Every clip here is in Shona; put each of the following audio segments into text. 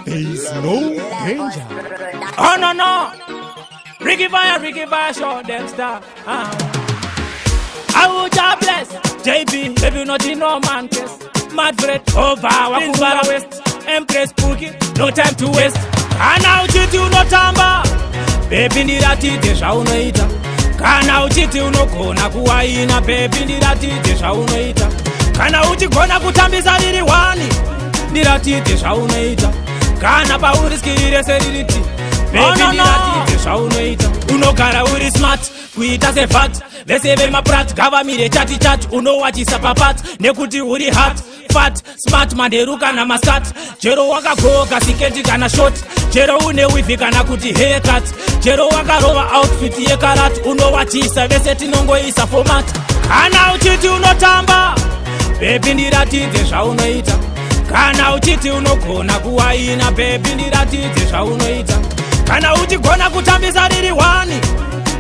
There's no danger. Oh no. Ricky Fire, show them star. I will job bless JB, baby not in no man case. Mad Fred over Wakubara West. Empress Pookie, no time to waste. Kana uchiti unotamba, baby ndiratidze zvaunoita. Kana uchiti unogona kuwaina, baby ndiratidze zvaunoita. Kana uchigona kutambisa riri wani, ndiratidze zvaunoita. Kana pauriskirire seririti, baby ndiratidze zvaunoita. Unogara uri smart, kuita sevat. Vese vemaprat, gavamire chati unowachisa papat. Nekuti uri hot, fat, smart, manderuka na masat. Jero wakagoka siketi kana short. Jero une wifi kana kuti haircut. Jero wakarova outfit yekarat. Unowachisa vese tinongoisa format. Kana uchiti unotamba, baby ndiratidze zvaunoita. Kana uchiti unogona kuwaina, baby ndiratidze zvaunoita. Kana uchigona kutambisa riri wani,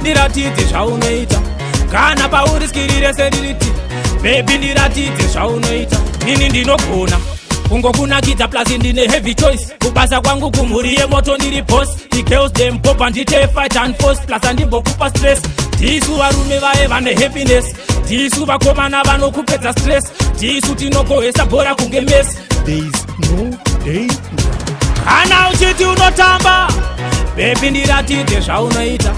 ndiratidze zvaunoita. Kana pauriskirire seririti, baby ndiratidze zvaunoita. Nini ndinogona kungokunakidza plus ndine heavy choice. Kubasa kwangu kumhuri yemoto ndiri boss. The girls them pop and ndite fight and force. Plus andimbokupa stress. Ndisu varume vaye vane happiness. Ndisu vakomana vanokupedza stress. Ndisu tinokohesa bhora kunge mess. There's no danger. Kana uchiti unotamba, baby ndiratidze zvaunoita.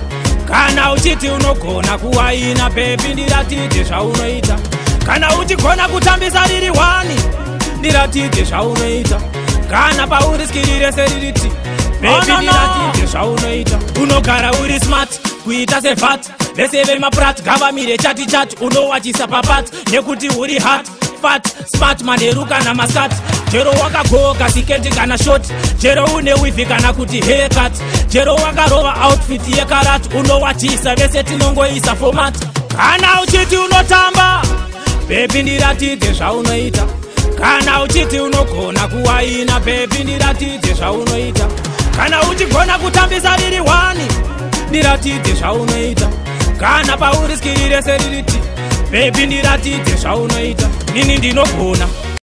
Kana uchiti unogona kuwaina, baby ndiratidze zvaunoita. Kana uchigona kutambisa riri wani, ndiratidze zvaunoita. Kana pauriskirire seririti, baby ndiratidze zvaunoita. Unogara uri smart, kuita sevat. Vese vemaprat, gavamire chati unowachisa papat. Nekuti uri hot, fat, smart, manderuka na masat. Jero wakagoka siketi kana short. Jero une wifi kana kuti haircut. Jero wakarova outfit yekarat. Unowachisa vese tinongoisa format. Kana uchiti unotamba, baby ndiratidze zvaunoita. Kana uchiti unogona kuwaina, baby ndiratidze zvaunoita. Kana uchigona kutambisa riri wani, ndiratidze zvaunoita. Kana pauriskirire seririti, baby ndiratidze zvaunoita. Nini ndinogona